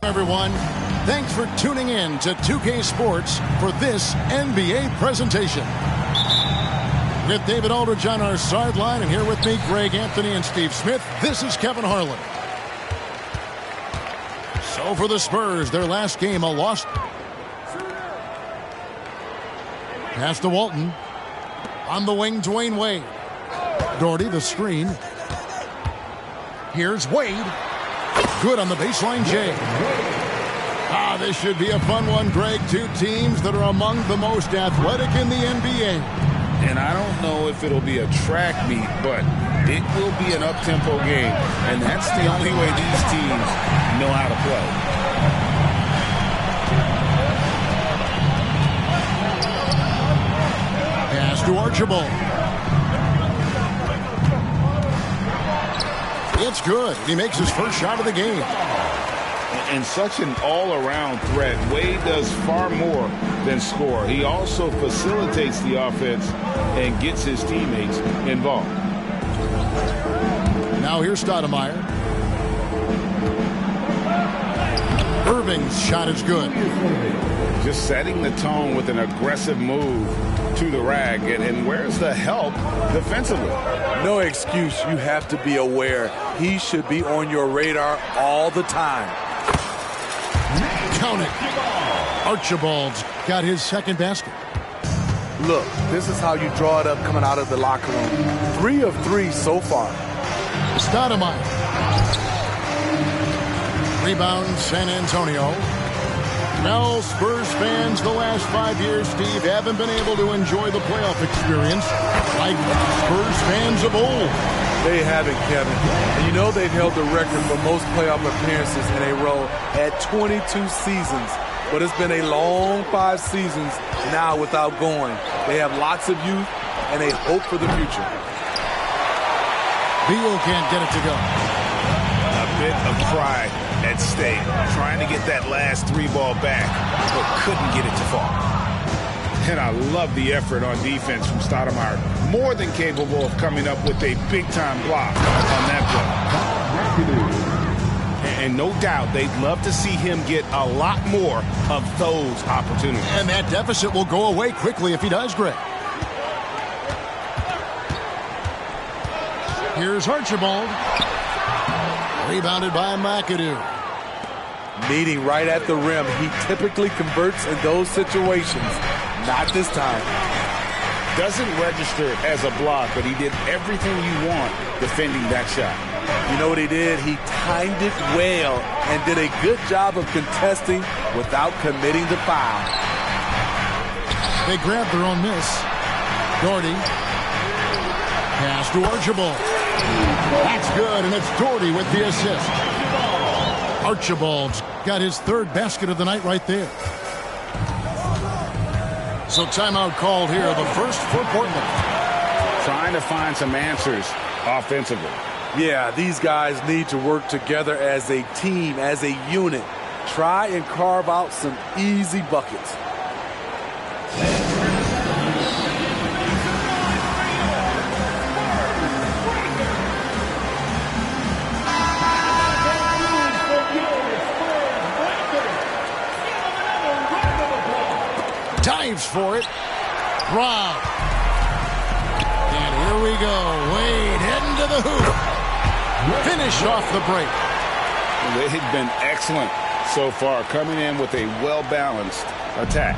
Everyone, thanks for tuning in to 2K Sports for this NBA presentation. With David Aldridge on our sideline, and here with me, Greg Anthony and Steve Smith, this is Kevin Harlan. So for the Spurs, their last game, a loss. Pass to Walton. On the wing, Dwayne Wade. Doherty, the screen. Here's Wade. Good on the baseline, Jay. This should be a fun one, Greg. Two teams that are among the most athletic in the NBA. And I don't know if it'll be a track meet, but it will be an up-tempo game. And that's the only way these teams know how to play. Pass to Archibald. It's good. He makes his first shot of the game. And such an all-around threat. Wade does far more than score. He also facilitates the offense and gets his teammates involved. Now here's Stoudemire. Irving's shot is good. Just setting the tone with an aggressive move to the rack. And where's the help defensively? No excuse. You have to be aware. He should be on your radar all the time. Count it. Archibald's got his second basket. Look, this is how you draw it up coming out of the locker room. 3 of 3 so far. Stoudemire. Rebound, San Antonio. Now, Spurs fans, the last 5 years, Steve, haven't been able to enjoy the playoff experience like Spurs fans of old. They haven't, Kevin. And you know they've held the record for most playoff appearances in a row at 22 seasons. But it's been a long 5 seasons now without going. They have lots of youth and a hope for the future. Beal can't get it to go. A bit of pride at stake, trying to get that last 3-ball back, but couldn't get it to fall. And I love the effort on defense from Stoudemire. More than capable of coming up with a big-time block on that play. And no doubt they'd love to see him get a lot more of those opportunities. And that deficit will go away quickly if he does, Greg. Here's Archibald. Rebounded by McAdoo. Meeting right at the rim. He typically converts in those situations. Not this time. Doesn't register as a block, but he did everything you want defending that shot. You know what he did? He timed it well and did a good job of contesting without committing the foul. They grabbed their own miss. Doherty. Pass to Archibald. That's good, and it's Doherty with the assist. Archibald's got his 3rd basket of the night right there. So timeout called here, the first for Portland. Trying to find some answers offensively. Yeah, these guys need to work together as a team, as a unit. Try and carve out some easy buckets. Dives for it. Rob. And here we go. Wade heading to the hoop. Finish off the break. They've been excellent so far, coming in with a well-balanced attack.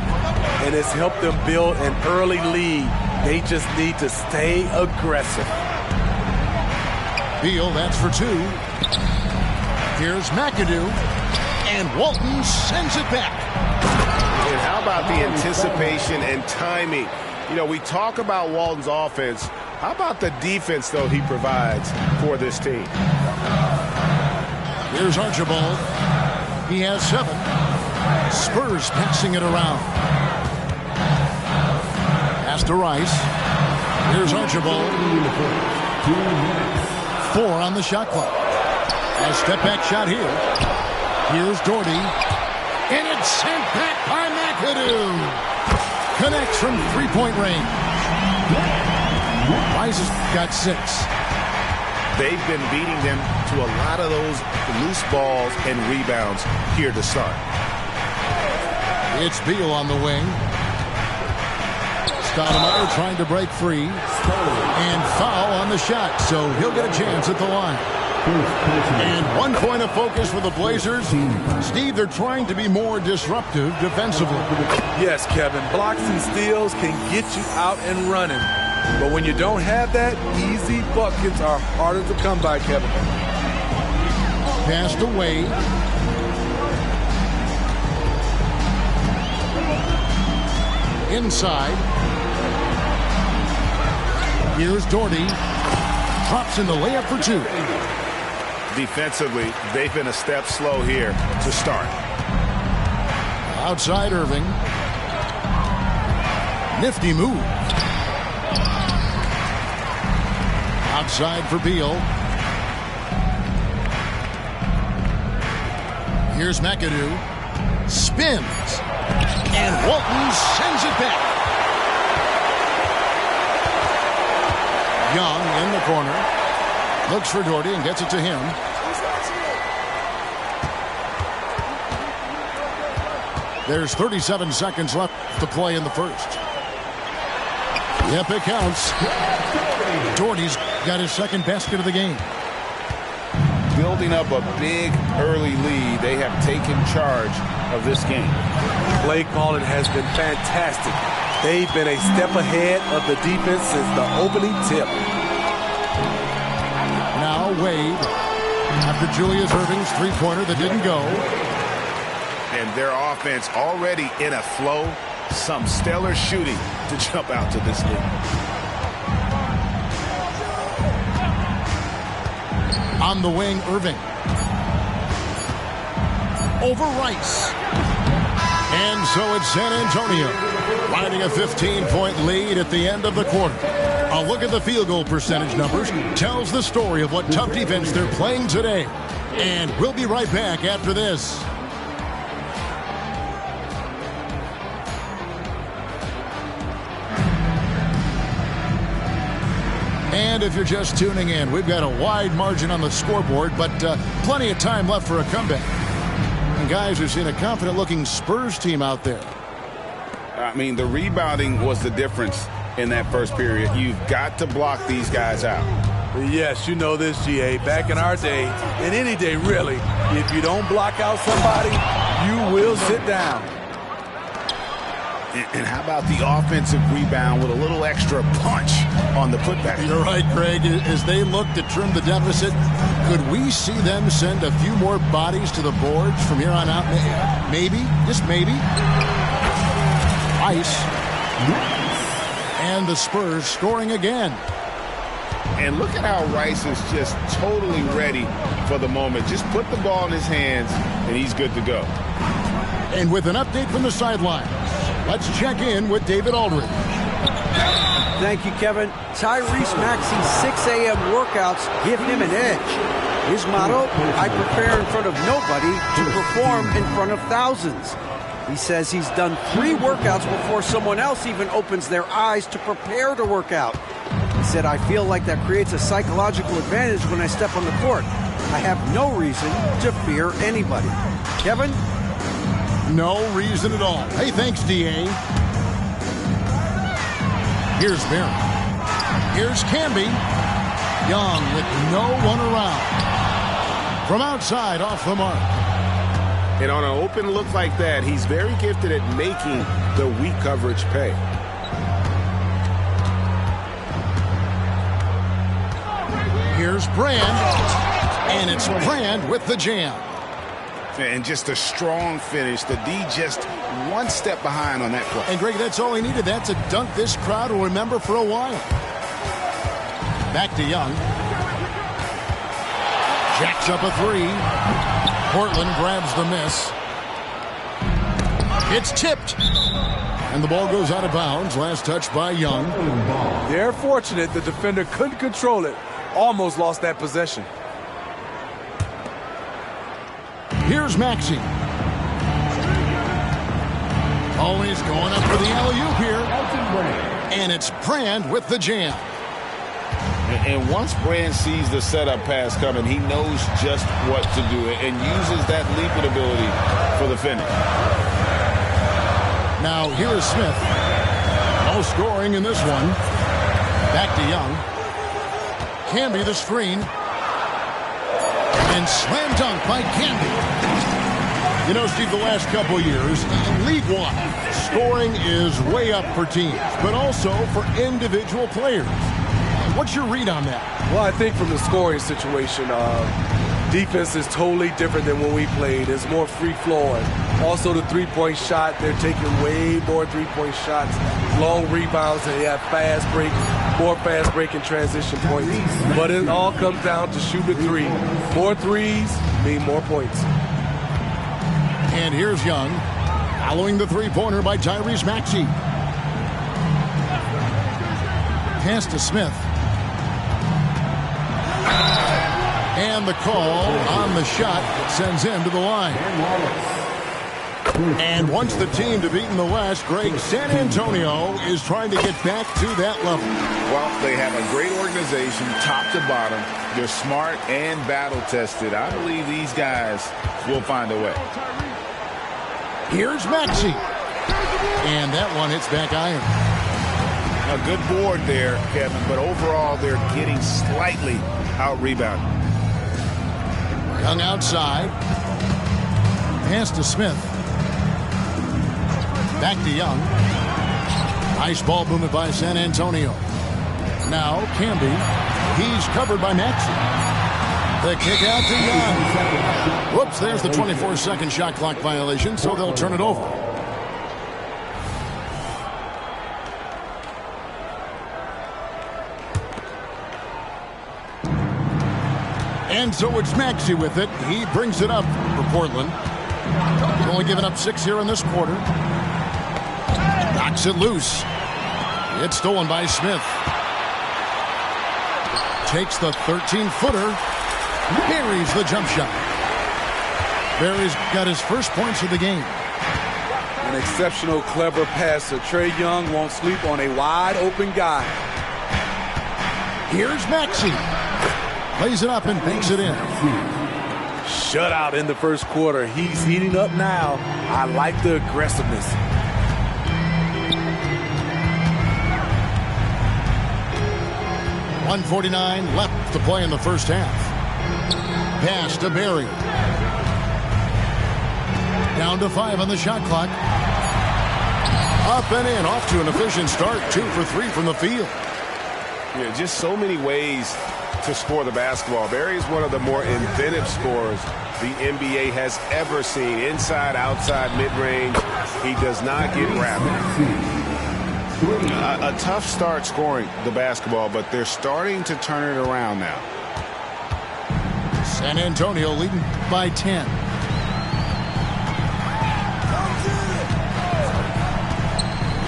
And it's helped them build an early lead. They just need to stay aggressive. Beal, that's for 2. Here's McAdoo. And Walton sends it back. And how about the anticipation and timing? You know, we talk about Walton's offense. How about the defense, though, he provides for this team? Here's Archibald. He has 7. Spurs passing it around. Pass to Rice. Here's Archibald. 4 on the shot clock. A step-back shot here. Here's Doherty. And it's sent back by McAdoo. Connects from 3-point range. Rice has got 6. they've been beating them to a lot of those loose balls and rebounds here to start. It's Beal on the wing. Stoudemire trying to break free. And foul on the shot, so he'll get a chance at the line. And 1 point of focus for the Blazers. Steve, they're trying to be more disruptive defensively. Yes, Kevin. Blocks and steals can get you out and running. But when you don't have that, easy buckets are harder to come by, Kevin. Passed away. Inside. Here's Doherty. Drops in the layup for 2. Defensively, they've been a step slow here to start. Outside Irving. Nifty move. Outside for Beal. Here's McAdoo. Spins. And Walton sends it back. Young in the corner. Looks for Doherty and gets it to him. There's 37 seconds left to play in the first. Yep, it counts. Doherty's got his second basket of the game. Building up a big early lead, they have taken charge of this game. Play calling has been fantastic. They've been a step ahead of the defense since the opening tip. Now Wade, after Julius Irving's three-pointer that didn't go. And their offense already in a flow. Some stellar shooting to jump out to this lead. On the wing, Irving. Over Rice. And so it's San Antonio riding a 15-point lead at the end of the quarter. A look at the field goal percentage numbers tells the story of what tough defense they're playing today. And we'll be right back after this. And if you're just tuning in, we've got a wide margin on the scoreboard, but plenty of time left for a comeback. And guys, we've seen a confident-looking Spurs team out there. I mean, the rebounding was the difference in that first period. You've got to block these guys out. Yes, you know this, GA. Back in our day, and any day really, if you don't block out somebody, you will sit down. And how about the offensive rebound with a little extra punch on the putback? You're right, Greg. As they look to trim the deficit, could we see them send a few more bodies to the boards from here on out? Maybe, just maybe. Ice. And the Spurs scoring again. And look at how Rice is just totally ready for the moment. Just put the ball in his hands, and he's good to go. And with an update from the sideline, let's check in with David Aldridge. Thank you, Kevin. Tyrese Maxey's 6 a.m. workouts give him an edge. His motto, I prepare in front of nobody to perform in front of thousands. He says he's done 3 workouts before someone else even opens their eyes to prepare to work out. He said, I feel like that creates a psychological advantage when I step on the court. I have no reason to fear anybody. Kevin? No reason at all. Hey, thanks, D.A. Here's Barron. Here's Camby. Young with no one around. From outside, off the mark. And on an open look like that, he's very gifted at making the weak coverage pay. Here's Brand. And it's Brand with the jam. And just a strong finish. The D just one step behind on that play. And, Greg, that's all he needed. That's a dunk this crowd will remember for a while. Back to Young. Jacks up a 3. Portland grabs the miss. It's tipped. And the ball goes out of bounds. Last touch by Young. They're fortunate the defender couldn't control it. Almost lost that possession. Here's Maxey. Always going up for the alley-oop here. And it's Brand with the jam. And once Brand sees the setup pass coming, he knows just what to do and uses that leaping ability for the finish. Now here is Smith. No scoring in this one. Back to Young. Camby the screen. And slam dunk by Camby. You know, Steve, the last couple years, in League One, scoring is way up for teams, but also for individual players. What's your read on that? Well, I think from the scoring situation, defense is totally different than when we played. It's more free-flowing. Also, the three-point shot, they're taking way more three-point shots, long rebounds, and they have fast break, more fast break and transition points. But it all comes down to shoot the three. More threes mean more points. And here's Young, following the three-pointer by Tyrese Maxey. Pass to Smith. And the call on the shot sends him to the line. And once the team to beat in the West, Greg, San Antonio is trying to get back to that level. Well, they have a great organization, top to bottom. They're smart and battle-tested. I believe these guys will find a way. Here's Maxey. And that one hits back iron. A good board there, Kevin, but overall they're getting slightly out-rebounded. Young outside. Pass to Smith. Back to Young. Nice ball movement by San Antonio. Now Camby. He's covered by Maxey. The kick out to Young. Whoops, there's the 24-second shot clock violation, so they'll turn it over. And so it's Maxey with it. He brings it up for Portland. He's only given up 6 here in this quarter. Knocks it loose. It's stolen by Smith. Takes the 13-footer. Buries the jump shot. Barry's got his first points of the game. An exceptional, clever passer. Trae Young won't sleep on a wide-open guy. Here's Maxey. Plays it up and banks it in. Shutout in the first quarter. He's heating up now. I like the aggressiveness. .149 left to play in the first half. Pass to Barry. Down to 5 on the shot clock. Up and in, off to an efficient start. 2 for 3 from the field. Yeah, just so many ways to score the basketball. Barry is one of the more inventive scorers the NBA has ever seen. Inside, outside, mid-range. He does not get rapid. A tough start scoring the basketball, but they're starting to turn it around now. San Antonio leading by 10.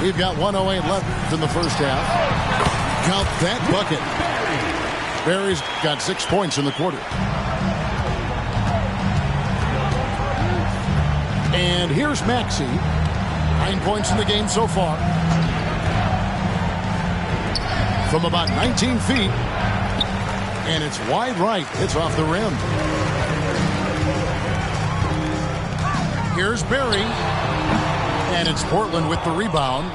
We've got 1:08 left in the first half. Count that bucket. Barry's got 6 points in the quarter. And here's Maxey. 9 points in the game so far. From about 19 feet. And it's wide right. It's off the rim. Here's Barry. And it's Portland with the rebound.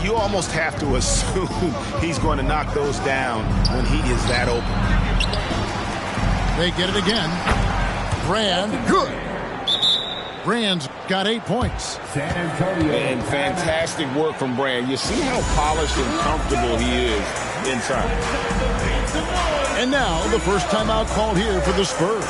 You almost have to assume he's going to knock those down when he is that open. They get it again. Brand, good. Brand's got 8 points. And fantastic work from Brand. You see how polished and comfortable he is inside. And now the first timeout called here for the Spurs.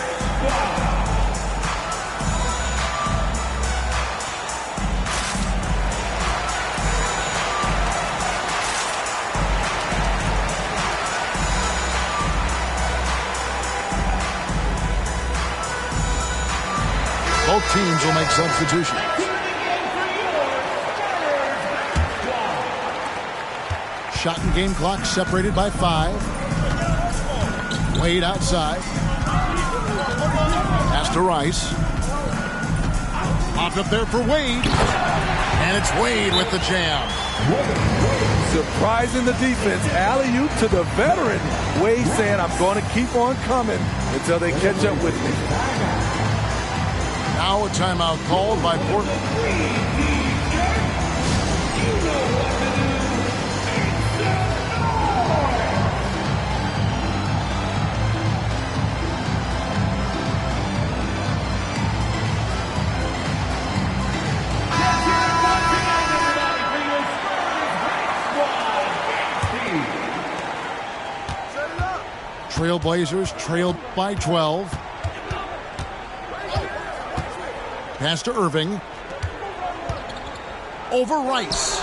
Both teams will make substitutions. Shot and game clock separated by 5. Wade outside. Pass to Rice. Popped up there for Wade. And it's Wade with the jam. surprising the defense. Alley-oop to the veteran. Wade saying, I'm going to keep on coming until they catch up with me. Now a timeout called by Portland. Trailblazers trailed by 12. Pass to Irving. Over Rice.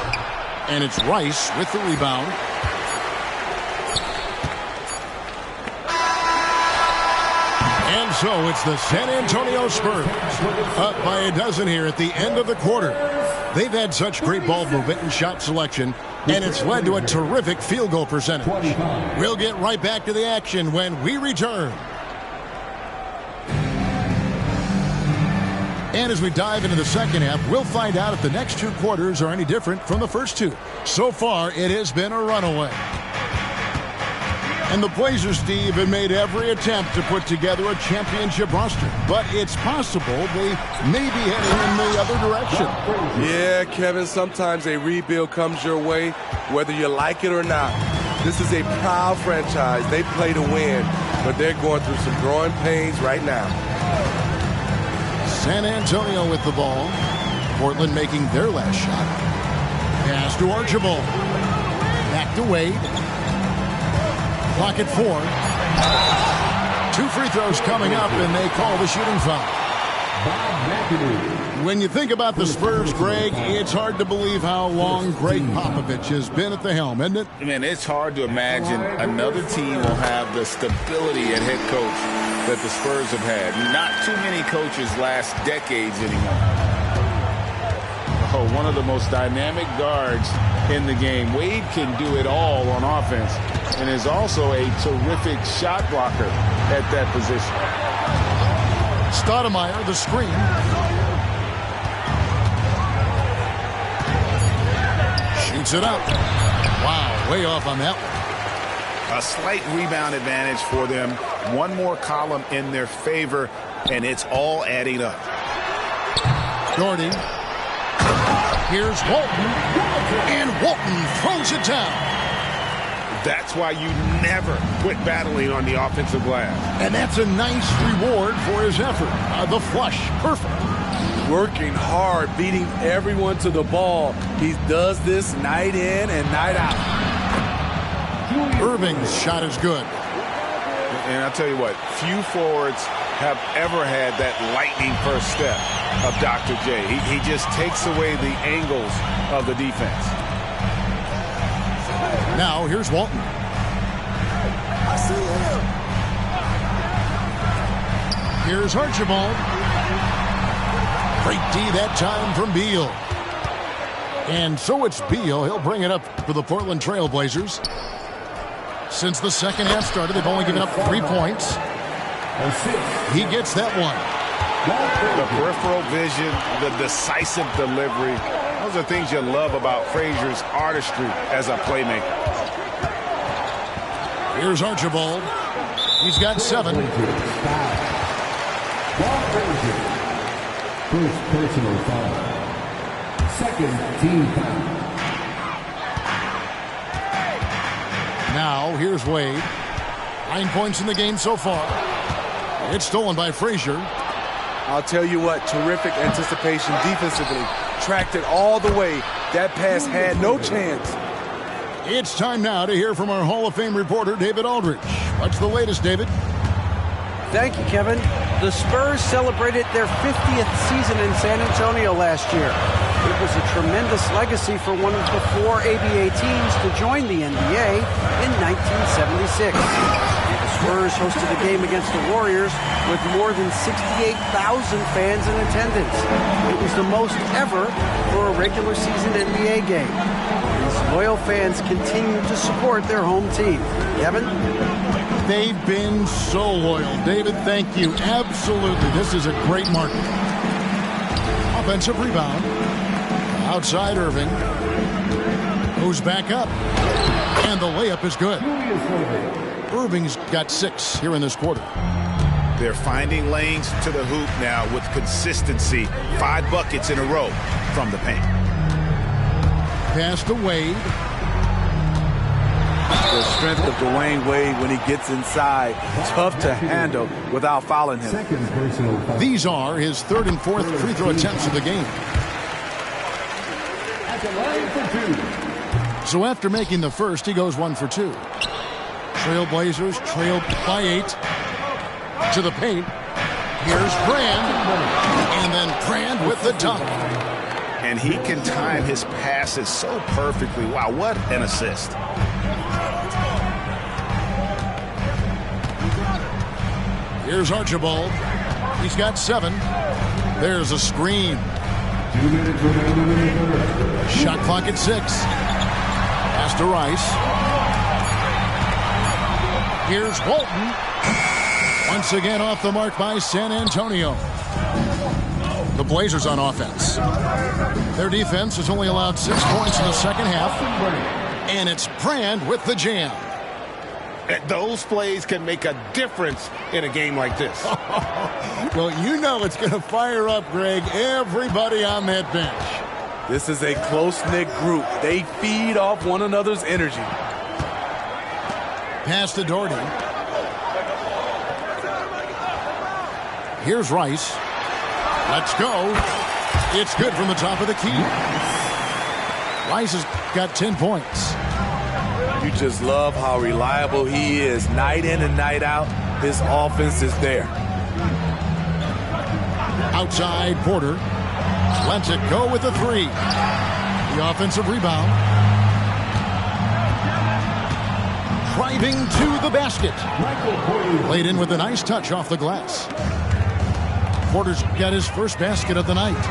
And it's Rice with the rebound. And so it's the San Antonio Spurs up by a dozen here at the end of the quarter. They've had such great ball movement and shot selection, and it's led to a terrific field goal percentage. We'll get right back to the action when we return. And as we dive into the second half, we'll find out if the next two quarters are any different from the first two. So far, it has been a runaway. And the Blazers, Steve, have made every attempt to put together a championship roster. But it's possible they may be heading in the other direction. Yeah, Kevin, sometimes a rebuild comes your way, whether you like it or not. This is a proud franchise. They play to win, but they're going through some growing pains right now. San Antonio with the ball. Portland making their last shot. Pass to Archibald. Back to Wade. Clock at 4. 2 free throws coming up, and they call the shooting foul. When you think about the Spurs, Greg, it's hard to believe how long Greg Popovich has been at the helm, isn't it? Man, it's hard to imagine another team will have the stability at head coach that the Spurs have had. Not too many coaches last decades anymore. Oh, one of the most dynamic guards in the game. Wade can do it all on offense and is also a terrific shot blocker at that position. Stoudemire, the screen. Shoots it up. Wow, way off on that one. A slight rebound advantage for them. One more column in their favor, and it's all adding up. Doherty. Here's Walton. And Walton throws it down. That's why you never quit battling on the offensive glass. And that's a nice reward for his effort. The flush, perfect. Working hard, beating everyone to the ball. He does this night in and night out. Irving's shot is good. And I'll tell you what, few forwards have ever had that lightning first step of Dr. J. He just takes away the angles of the defense. Now, here's Walton. I see him. Here's Archibald. Great D that time from Beal. And so it's Beal. He'll bring it up for the Portland Trailblazers. Since the second half started, they've only given up 3 points. He gets that one. The peripheral vision, the decisive delivery. Those are things you love about Frazier's artistry as a playmaker. Here's Archibald. He's got 7. First personal foul. Second team foul. Now, here's Wade. 9 points in the game so far. It's stolen by Frazier. I'll tell you what, terrific anticipation defensively. Tracked it all the way. That pass had no chance. It's time now to hear from our Hall of Fame reporter, David Aldridge. What's the latest, David? Thank you, Kevin. The Spurs celebrated their 50th season in San Antonio last year. It was a tremendous legacy for one of the 4 ABA teams to join the NBA in 1976. The Spurs hosted a game against the Warriors with more than 68,000 fans in attendance. It was the most ever for a regular season NBA game. These loyal fans continue to support their home team. Kevin? They've been so loyal. David, thank you. Absolutely. This is a great market. Offensive rebound. Outside Irving. Moves back up. And the layup is good. Irving's got 6 here in this quarter. They're finding lanes to the hoop now with consistency. 5 buckets in a row from the paint. Pass to Wade. The strength of Dwayne Wade when he gets inside. Tough to handle without fouling him. Second personal foul. These are his 3rd and 4th free throw attempts of the game. At the line for 2. So after making the first, he goes 1 for 2. Trailblazers trail by 8 to the paint. Here's Brand. And then Brand with the dunk. And he can time his passes so perfectly. Wow, what an assist. Here's Archibald. He's got 7. There's a screen. 2 minutes remaining in the third. Shot clock at 6. Pass to Rice. Here's Walton. Once again off the mark by San Antonio. The Blazers on offense. Their defense has only allowed 6 points in the second half. And it's Brand with the jam. Those plays can make a difference in a game like this. Well, you know it's going to fire up, Greg, everybody on that bench. This is a close-knit group. They feed off one another's energy. Pass to Doherty. Here's Rice. Let's go. It's good from the top of the key. Rice has got 10 points. You just love how reliable he is. Night in and night out, his offense is there. Outside Porter. Lets it go with the 3. The offensive rebound. Driving to the basket. Played in with a nice touch off the glass. Porter's got his first basket of the night.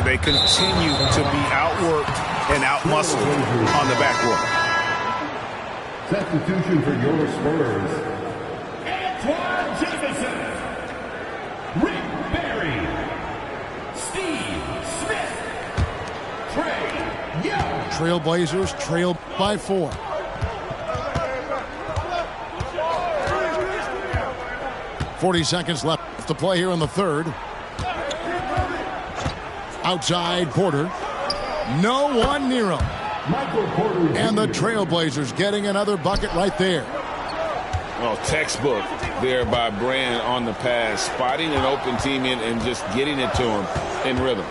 They continue to be outworked and outmuscled on the backcourt. Substitution for your Spurs. Antoine Jefferson. Rick Barry. Steve Smith. Trey Young. Trailblazers trail by 4. .40 left to play here in the third. Outside Porter. No one near him. Michael Porter. And the Trailblazers getting another bucket right there. Well, textbook there by Brand on the pass, spotting an open teammate and just getting it to him in rhythm.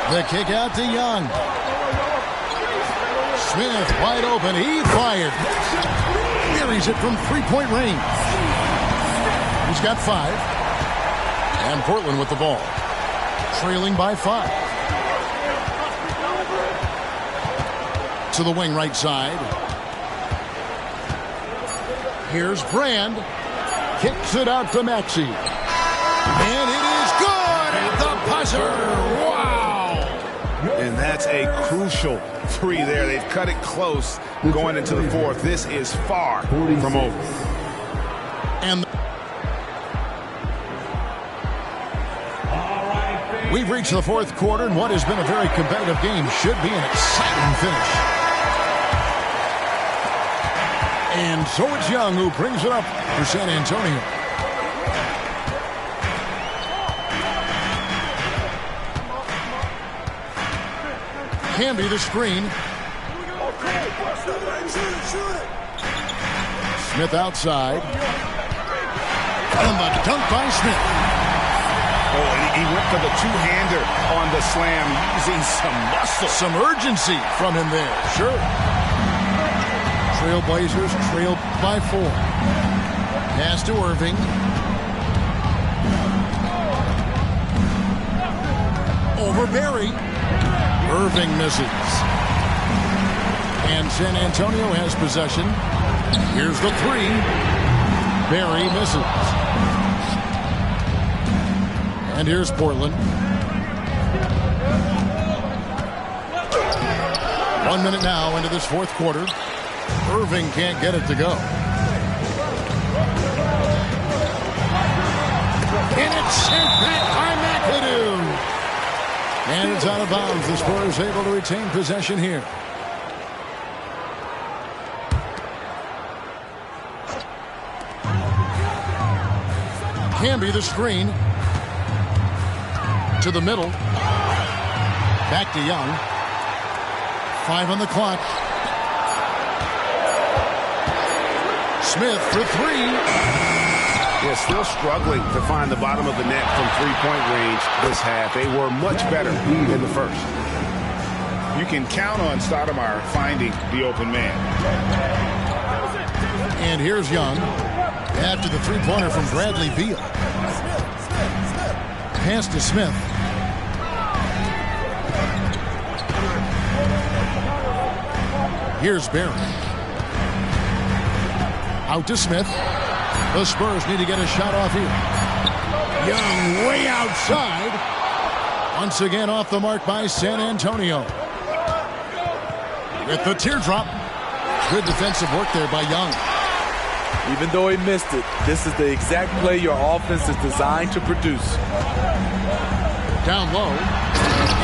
The kick out to Young. Smith wide open. He fired. Buries it from 3-point range. He's got 5. And Portland with the ball. Trailing by 5. To the wing right side. Here's Brand. Kicks it out to Maxey. And it is good at the buzzer. Wow! And that's a crucial 3 there. They've cut it close going into the fourth. This is far from over. And we've reached the fourth quarter, and what has been a very competitive game should be an exciting finish. And so it's Young who brings it up for San Antonio. Hamby the screen. Smith outside. And the dunk by Smith. Oh, and he went for the two-hander on the slam, using some muscle. Some urgency from him there. Sure. Trailblazers trail by 4. Pass to Irving. Over Barry. Irving misses. And San Antonio has possession. Here's the 3. Barry misses. And here's Portland. 1 minute now into this fourth quarter. Irving can't get it to go. And it's sent back by McAdoo. And it's is out of bounds. The Spurs able to retain possession here. Camby the screen. To the middle. Back to Young. 5 on the clock. Smith for 3. Yeah, still struggling to find the bottom of the net from three-point range this half. They were much better in the first. You can count on Stoudemire finding the open man. And here's Young. After the three-pointer from Bradley Beal. Pass to Smith. Here's Barry. Out to Smith. The Spurs need to get a shot off here. Young way outside. Once again off the mark by San Antonio. With the teardrop. Good defensive work there by Young. Even though he missed it, this is the exact play your offense is designed to produce. Down low.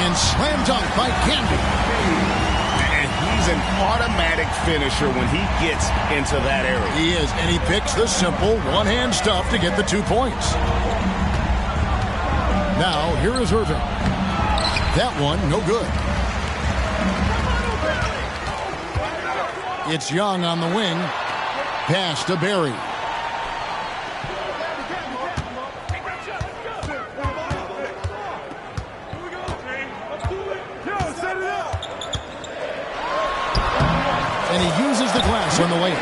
And slam dunk by Camby. He's an automatic finisher when he gets into that area. He is, and he picks the simple one-hand stuff to get the 2 points. Now, here is Irving. That one, no good. It's Young on the wing. Pass to Barry. And he uses the glass on the way.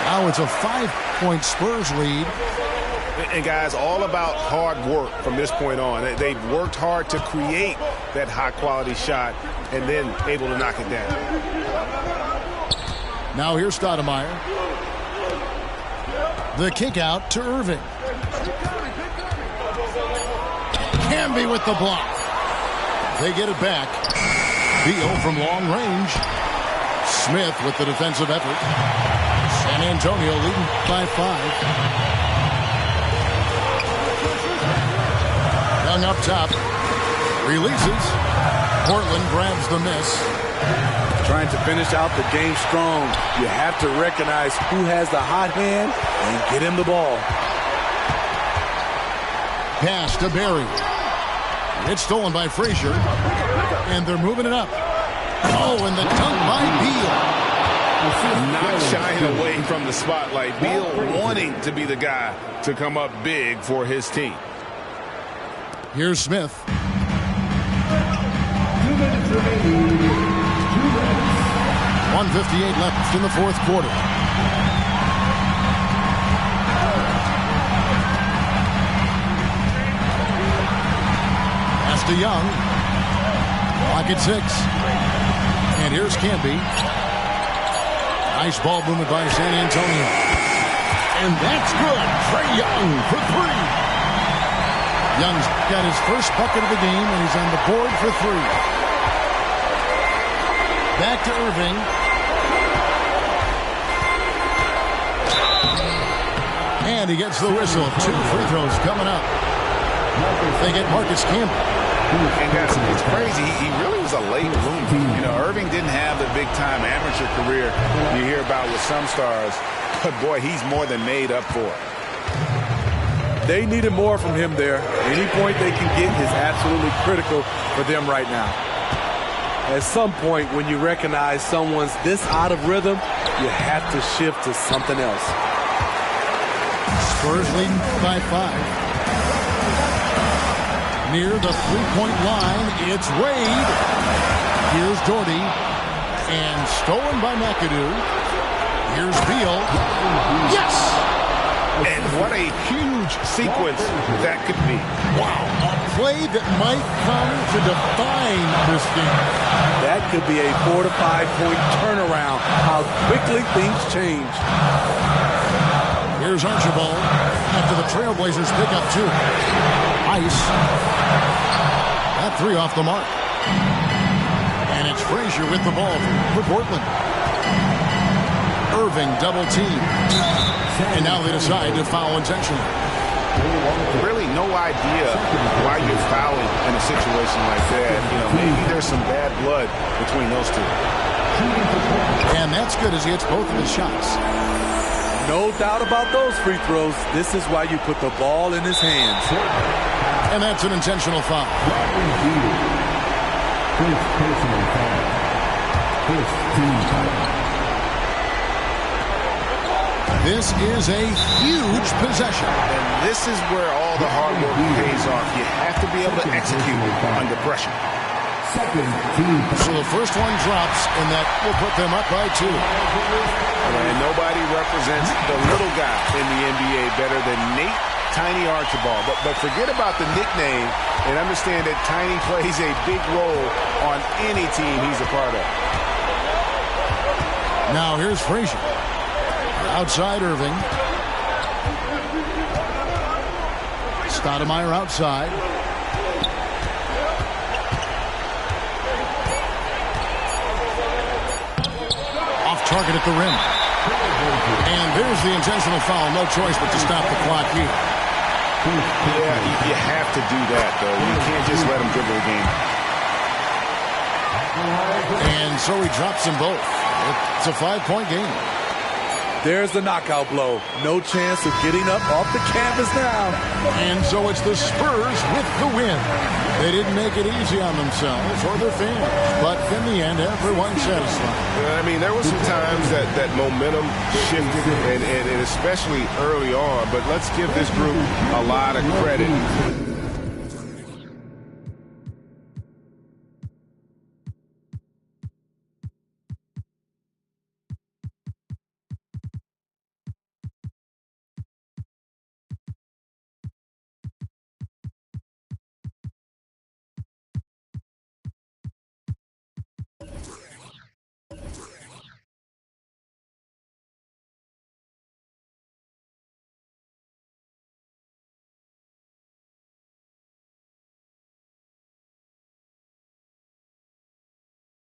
Now it's a 5-point Spurs lead. And guys, all about hard work from this point on. They've worked hard to create that high-quality shot and then able to knock it down. Now here's Stoudemire. The kick out to Irving. Camby with the block. They get it back. Beal from long range. Smith with the defensive effort. San Antonio leading by 5. Young up top. Releases. Portland grabs the miss. Trying to finish out the game strong. You have to recognize who has the hot hand and get him the ball. Pass to Barry. It's stolen by Frazier. And they're moving it up. Oh, and the dunk by Beal. Not shying away from the spotlight. Beal wanting to be the guy to come up big for his team. Here's Smith. 2 minutes remaining. 2 minutes. 1:58 left in the fourth quarter. Pass to Young. Clock at 6. And here's Camby. Nice ball movement by San Antonio. And that's good. Trae Young for 3. Young's got his first bucket of the game, and he's on the board for 3. Back to Irving. And he gets the whistle. 2 free throws coming up. They get Marcus Campbell. And guys, it's crazy. He really was a late bloomer. You know, Irving didn't have the big-time amateur career you hear about with some stars. But, boy, he's more than made up for it. They needed more from him there. Any point they can get is absolutely critical for them right now. At some point, when you recognize someone's this out of rhythm, you have to shift to something else. Spurs leading by 5. Near the three-point line, it's Wade. Here's Doherty. And stolen by McAdoo. Here's Beal. Yes! And what a huge sequence that could be. Wow, a play that might come to define this game. That could be a 4 to 5 point turnaround. How quickly things change. Here's Archibald after the Trailblazers pick up 2. Ice. That 3 off the mark. And it's Frazier with the ball for Portland. Irving double team. And now they decide to foul intentionally. really no idea why you're fouling in a situation like that. You know, maybe there's some bad blood between those two. And that's good as he hits both of his shots. No doubt about those free throws. This is why you put the ball in his hands. And that's an intentional foul. First personal foul. First team foul. This is a huge possession. And this is where all the hard work pays off. You have to be able to execute under pressure. Second team foul. So the first one drops, and that will put them up by 2. And nobody represents the little guy in the NBA better than Nate Tiny Archibald. But forget about the nickname and understand that Tiny plays a big role on any team he's a part of. Now here's Frazier. Outside Irving. Stoudemire outside. Off target at the rim. And there's the intentional foul. No choice but to stop the clock here. Yeah, you have to do that, though. You can't just let him dribble the game. And so he drops them both. It's a 5-point game. There's the knockout blow. No chance of getting up off the canvas now. And so it's the Spurs with the win. They didn't make it easy on themselves or their fans. But in the end, everyone's satisfied. I mean, there were some times that momentum shifted, and especially early on. But let's give this group a lot of credit.